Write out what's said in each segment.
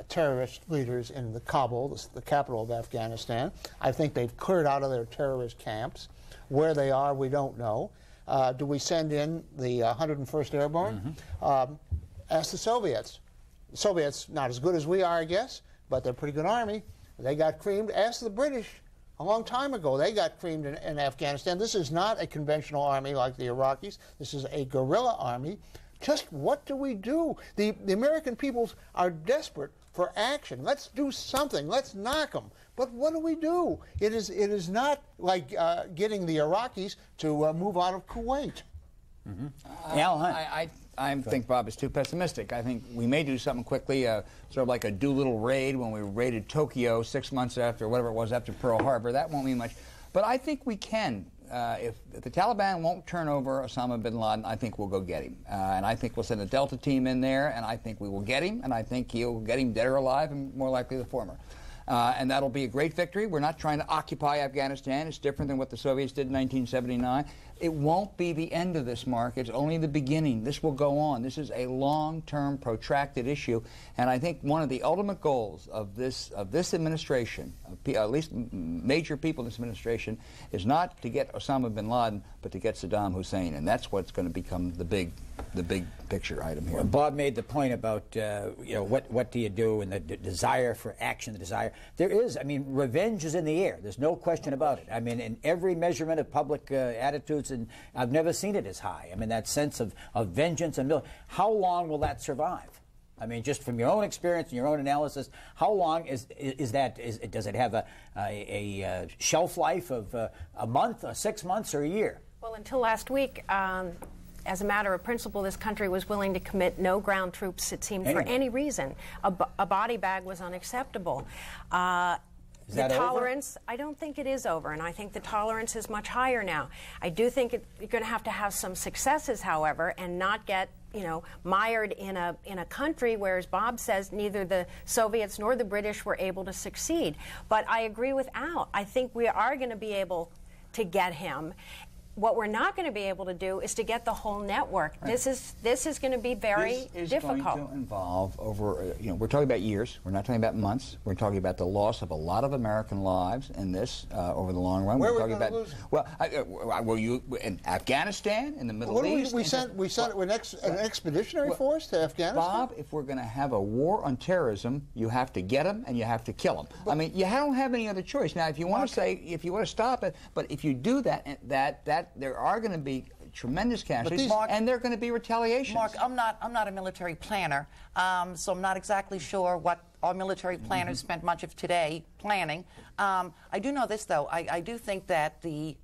terrorist leaders in the Kabul, the capital of Afghanistan. I think they've cleared out of their terrorist camps. Where they are, we don't know. Do we send in the 101st Airborne? Ask the Soviets. The Soviets, not as good as we are, I guess, but they're a pretty good army. They got creamed. Ask the British. A long time ago, they got creamed in Afghanistan. This is not a conventional army like the Iraqis. This is a guerrilla army. Just what do we do? The American peoples are desperate for action. Let's do something. Let's knock them. But what do we do? It is not like getting the Iraqis to move out of Kuwait. Al Hunt. I think Bob is too pessimistic. I think we may do something quickly, sort of like a Doolittle raid when we raided Tokyo 6 months after, whatever it was, after Pearl Harbor. That won't mean much. But I think we can. If the Taliban won't turn over Osama bin Laden, I think we'll go get him. And I think we'll send a Delta team in there, and I think we will get him, and I think he'll get him dead or alive, and more likely the former. And that'll be a great victory. We're not trying to occupy Afghanistan. It's different than what the Soviets did in 1979. It won't be the end of this, Mark. It's only the beginning. This will go on. This is a long-term, protracted issue. And I think one of the ultimate goals of this administration, at least major people in this administration, is not to get Osama bin Laden, but to get Saddam Hussein. And that's what's going to become the big picture item here. Well, Bob made the point about what do you do, and the desire for action, the desire. There is, I mean, revenge is in the air. There's no question about it. I mean, in every measurement of public attitudes, and I've never seen it as high. I mean, that sense of vengeance and how long will that survive? I mean, just from your own experience and your own analysis, how long does it have a shelf life of a month, 6 months, or a year? Well, until last week, as a matter of principle, this country was willing to commit no ground troops, it seemed, for any reason. A body bag was unacceptable. The tolerance, I don't think it is over, and I think the tolerance is much higher now. I do think you're going to have some successes, however, and not get mired in a country where, as Bob says, neither the Soviets nor the British were able to succeed. But I agree with Al. I think we are going to be able to get him. What we're not going to be able to do is to get the whole network. Right. This is going to be very difficult. This is going to involve over, we're talking about years. We're not talking about months. We're talking about the loss of a lot of American lives in this over the long run. Where we're are we going to lose? Well, were you in Afghanistan, in the Middle East? We sent an expeditionary force to Afghanistan. Bob, if we're going to have a war on terrorism, you have to get them and you have to kill them. I mean, you don't have any other choice. Now, if you want to stop it, but if you do that, there are going to be tremendous casualties, and there are going to be retaliations. Mark, I'm not a military planner, so I'm not exactly sure what our military planners spent much of today planning. I do know this, though. I do think that the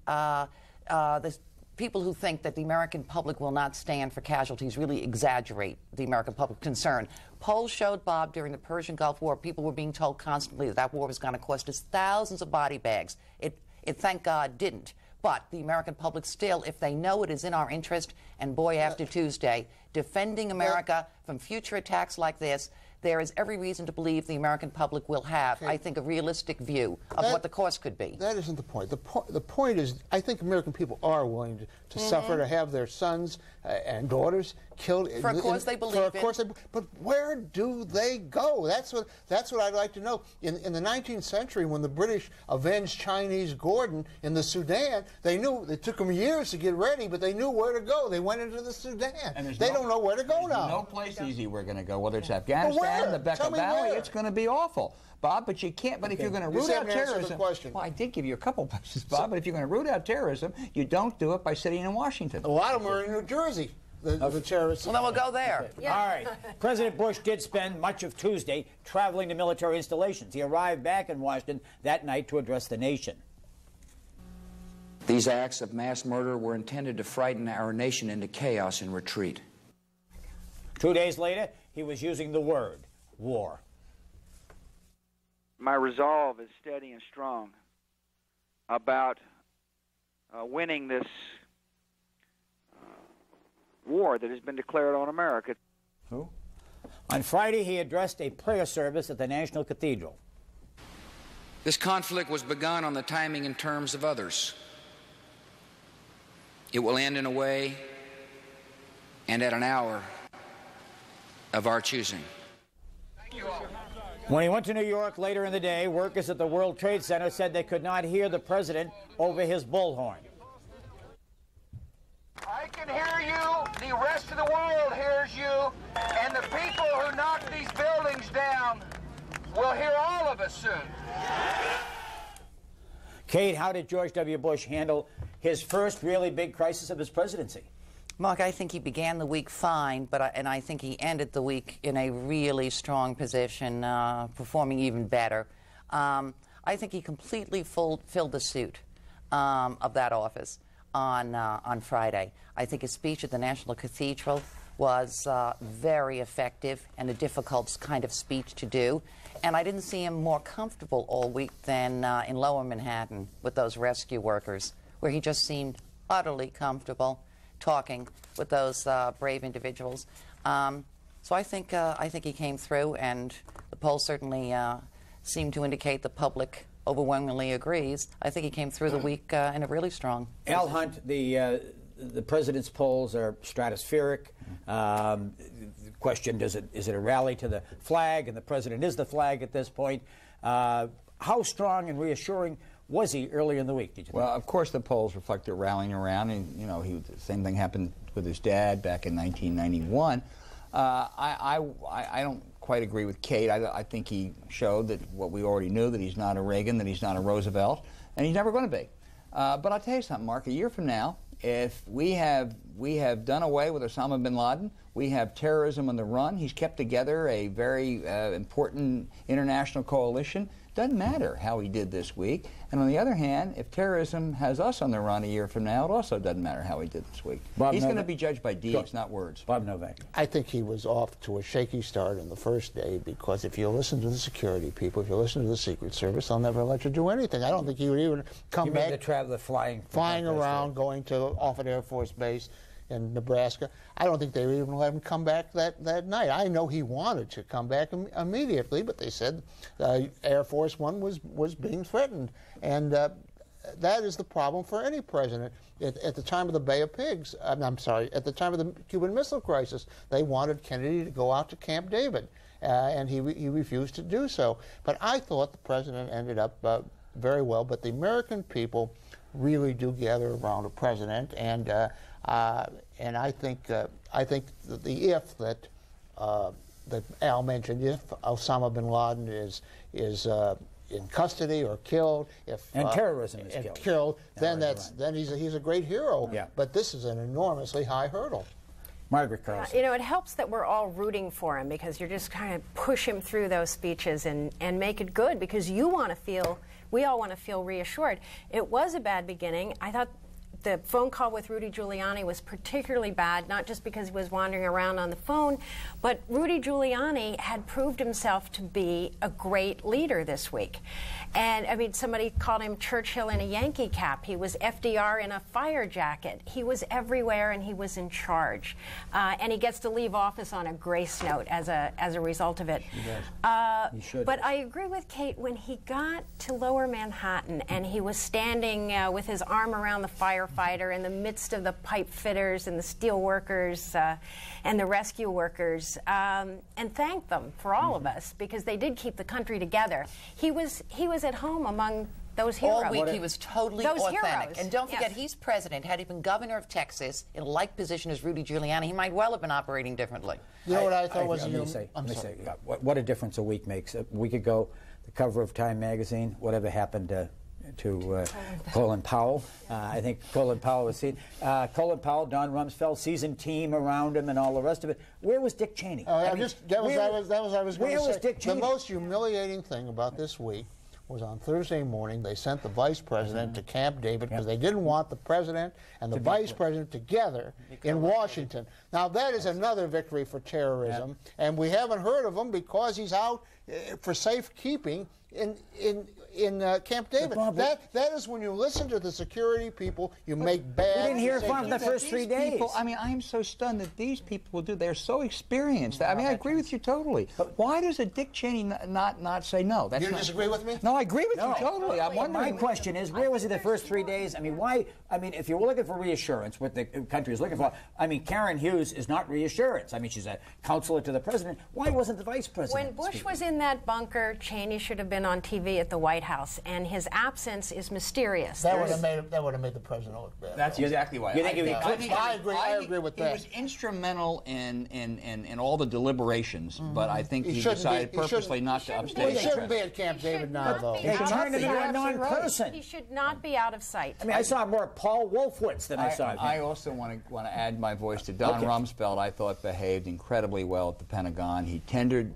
people who think that the American public will not stand for casualties really exaggerate the American public concern. Polls showed, Bob, during the Persian Gulf War, people were being told constantly that war was going to cost us thousands of body bags. It thank God, didn't. But the American public still, if they know it is in our interest, and boy, after Tuesday, defending America from future attacks like this, there is every reason to believe the American public will have, I think, a realistic view of what the cost could be. That isn't the point. The point is, I think American people are willing to suffer, to have their sons and daughters killed. For a cause they believe in. But where do they go? That's what I'd like to know. In the 19th century, when the British avenged Chinese Gordon in the Sudan, they knew it took them years to get ready, but they knew where to go. They went into the Sudan. They don't know where to go now. No place easy we're going to go, whether it's Afghanistan, the Bekaa Valley. It's going to be awful. Bob, but you can't. But if you're going to root out terrorism, well, I did give you a couple places, Bob. But if you're going to root out terrorism, you don't do it by sitting in Washington. A lot of them are in New Jersey. The terrorists. Well, then we'll go there. Yeah. All right. President Bush did spend much of Tuesday traveling to military installations. He arrived back in Washington that night to address the nation. These acts of mass murder were intended to frighten our nation into chaos and retreat. 2 days later, he was using the word war. My resolve is steady and strong about winning this war that has been declared on America. Who? On Friday, he addressed a prayer service at the National Cathedral. This conflict was begun on the timing and terms of others. It will end in a way and at an hour of our choosing. When he went to New York later in the day, workers at the World Trade Center said they could not hear the president over his bullhorn. I can hear you, the rest of the world hears you, and the people who knocked these buildings down will hear all of us soon. Kate, how did George W. Bush handle his first really big crisis of his presidency? Mark, I think he began the week fine, and I think he ended the week in a really strong position, performing even better. I think he completely filled the suit of that office on Friday. I think his speech at the National Cathedral was very effective and a difficult kind of speech to do. And I didn't see him more comfortable all week than in Lower Manhattan with those rescue workers, where he just seemed utterly comfortable talking with those brave individuals. So I think he came through, and the polls certainly seem to indicate the public overwhelmingly agrees. I think he came through the week in a really strong position. Al Hunt, the president's polls are stratospheric. The question, is it a rally to the flag, and the president is the flag at this point? How strong and reassuring was he earlier in the week, did you think? Well, of course the polls reflect the rallying around, and the same thing happened with his dad back in 1991. I don't quite agree with Kate. I think he showed that what we already knew, that he's not a Reagan, that he's not a Roosevelt, and he's never going to be. But I'll tell you something, Mark, a year from now, if we have done away with Osama bin Laden, we have terrorism on the run, he's kept together a very important international coalition. Doesn't matter how he did this week. And on the other hand, if terrorism has us on the run a year from now, it also doesn't matter how he did this week. He's going to be judged by deeds, not words. Bob Novak. I think he was off to a shaky start in the first day, because if you listen to the security people, if you listen to the Secret Service, they'll never let you do anything. I don't think he would even come back. The flying around, going to Offutt Air Force Base in Nebraska. I don't think they would even let him come back that night. I know he wanted to come back immediately, but they said Air Force One was being threatened. And that is the problem for any president. At the time of the Bay of Pigs, I'm sorry, at the time of the Cuban Missile Crisis, they wanted Kennedy to go out to Camp David, and he refused to do so. But I thought the president ended up very well, but the American people really do gather around a president, and I think the if that Al mentioned, if Osama bin Laden is in custody or killed, and terrorism is killed, then he's a great hero. Yeah. But this is an enormously high hurdle. Margaret Carlson. It helps that we're all rooting for him, because you're just kind of push him through those speeches and make it good, because we all want to feel reassured. It was a bad beginning. I thought the phone call with Rudy Giuliani was particularly bad, not just because he was wandering around on the phone, but Rudy Giuliani had proved himself to be a great leader this week. And, I mean, somebody called him Churchill in a Yankee cap. He was FDR in a fire jacket. He was everywhere, and he was in charge. And he gets to leave office on a grace note as a result of it. He does. He should. But I agree with Kate. When he got to Lower Manhattan and he was standing with his arm around the firefighter in the midst of the pipe fitters and the steel workers and the rescue workers, and thanked them for all of us, because they did keep the country together. He was at home among those heroes. All week he was totally authentic. Heroes. And don't forget, he's president. Had he been governor of Texas in a like position as Rudy Giuliani, he might well have been operating differently. You know what I thought was... What a difference a week makes. A week ago, the cover of Time magazine, whatever happened to Colin Powell. I think Colin Powell was seen. Colin Powell, Don Rumsfeld, seasoned team around him, and all the rest of it. Where was Dick Cheney? That was what I was going to say. Where was Dick Cheney? The most humiliating thing about this week was on Thursday morning, they sent the vice president to Camp David because they didn't want the president and the vice president together in Washington. Now, that is another victory for terrorism, and we haven't heard of him because he's out for safekeeping in Camp David. That is when you listen to the security people, you make bad... We didn't hear from him the first 3 days. People, I mean, I am so stunned that these people will do. They're so experienced. I mean, I agree with you totally. But why does a Dick Cheney not say no? You disagree with me? No, I agree with you totally. I'm wondering. My question is, where was he the first 3 days? I mean, why? I mean, if you're looking for reassurance, what the country is looking for, I mean, Karen Hughes is not reassurance. I mean, she's a counselor to the president. Why wasn't the vice president? When Bush was in that bunker, Cheney should have been on TV at the White House, and his absence is mysterious. That would have made the president look bad. That's exactly why. You think I agree with that. He was instrumental in all the deliberations, but I think he decided purposely not to upstage. He shouldn't be at Camp David now, though. They turned him into a non-person. He should not be out of sight. I mean, I saw more Paul Wolfowitz than I saw him. I also want to add my voice to Don Rumsfeld. I thought behaved incredibly well at the Pentagon. He tended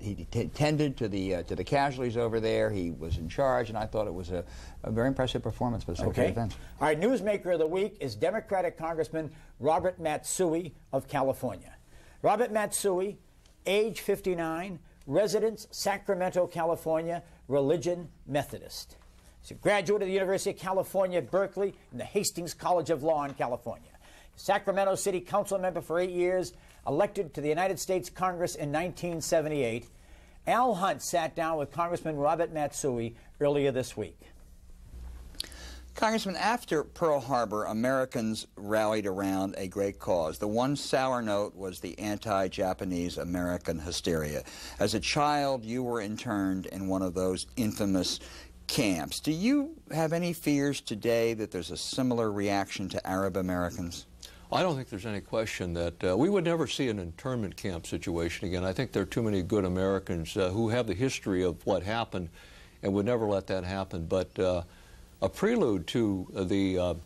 to the casualties over there. He was in charge, and I thought it was a very impressive performance for the Secretary of Defense. All right, Newsmaker of the Week is Democratic Congressman Robert Matsui of California. Robert Matsui, age 59, residence Sacramento, California, religion Methodist. He's a graduate of the University of California at Berkeley and the Hastings College of Law in California. Sacramento City Council member for 8 years, elected to the United States Congress in 1978. Al Hunt sat down with Congressman Robert Matsui earlier this week. Congressman, after Pearl Harbor, Americans rallied around a great cause. The one sour note was the anti-Japanese American hysteria. As a child, you were interned in one of those infamous camps. Do you have any fears today that there's a similar reaction to Arab Americans? I don't think there's any question that we would never see an internment camp situation again. I think there are too many good Americans who have the history of what happened and would never let that happen. But a prelude to the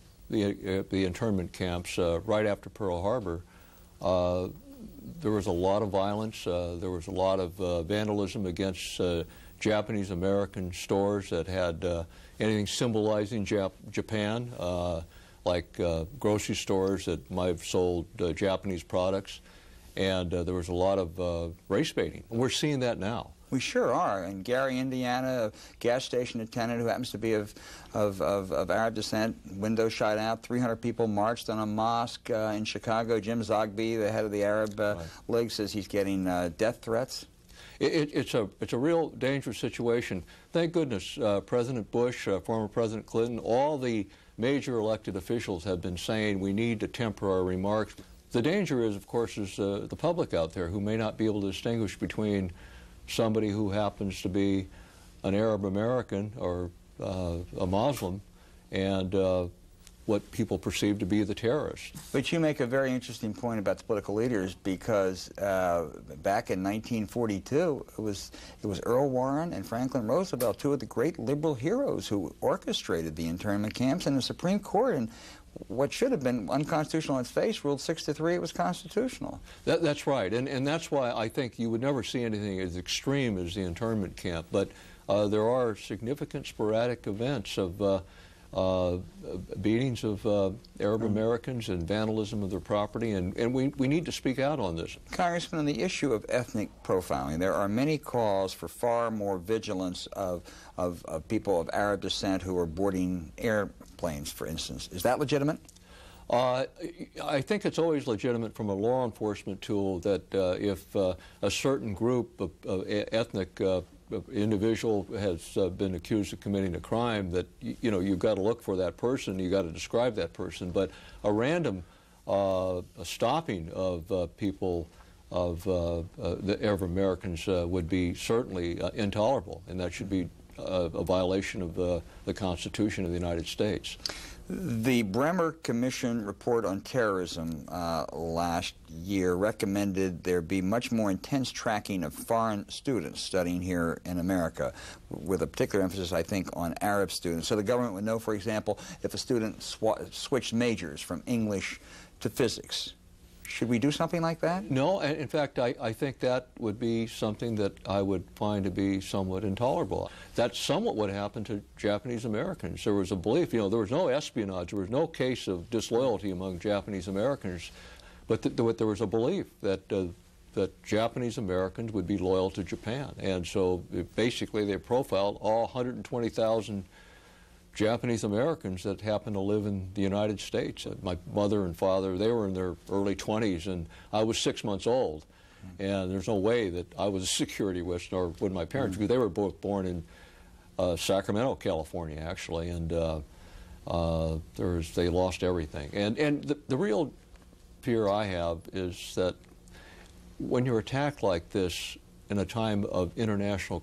internment camps right after Pearl Harbor, there was a lot of violence. There was a lot of vandalism against Japanese American stores that had anything symbolizing Japan, like grocery stores that might have sold Japanese products, and there was a lot of race baiting. We're seeing that now. We sure are. In Gary, Indiana, a gas station attendant who happens to be of Arab descent, window shot out, 300 people marched on a mosque in Chicago. Jim Zogby, the head of the Arab League, says he's getting death threats. It's a real dangerous situation. Thank goodness President Bush, former President Clinton, all the major elected officials have been saying we need to temper our remarks. The danger is, of course, is the public out there who may not be able to distinguish between somebody who happens to be an Arab American or a Muslim and what people perceive to be the terrorist. But you make a very interesting point about the political leaders, because back in 1942, it was Earl Warren and Franklin Roosevelt, two of the great liberal heroes who orchestrated the internment camps, and the Supreme Court, and what should have been unconstitutional on its face, ruled 6-3 it was constitutional. That's right, and that's why I think you would never see anything as extreme as the internment camp, but there are significant sporadic events of beatings of Arab Americans and vandalism of their property, and we need to speak out on this. Congressman, on the issue of ethnic profiling, there are many calls for far more vigilance of people of Arab descent who are boarding airplanes, for instance. Is that legitimate? I think it's always legitimate from a law enforcement tool that if a certain group of ethnic individual has been accused of committing a crime, that you've got to look for that person, you've got to describe that person. But a random stopping of people of the Arab Americans would be certainly intolerable, and that should be a violation of the Constitution of the United States. The Bremer Commission report on terrorism last year recommended there be much more intense tracking of foreign students studying here in America, with a particular emphasis, I think, on Arab students. So the government would know, for example, if a student switched majors from English to physics. Should we do something like that? No, in fact, I think that would be something that I would find to be somewhat intolerable. That's somewhat what happened to Japanese Americans. There was a belief, there was no espionage, there was no case of disloyalty among Japanese Americans, but there was a belief that Japanese Americans would be loyal to Japan. And so basically they profiled all 120,000 Japanese Americans that happen to live in the United States. My mother and father, they were in their early 20s, and I was 6 months old. And there's no way that I was a security risk, nor would my parents, because they were both born in Sacramento, California, actually, and they lost everything. And the real fear I have is that when you're attacked like this in a time of international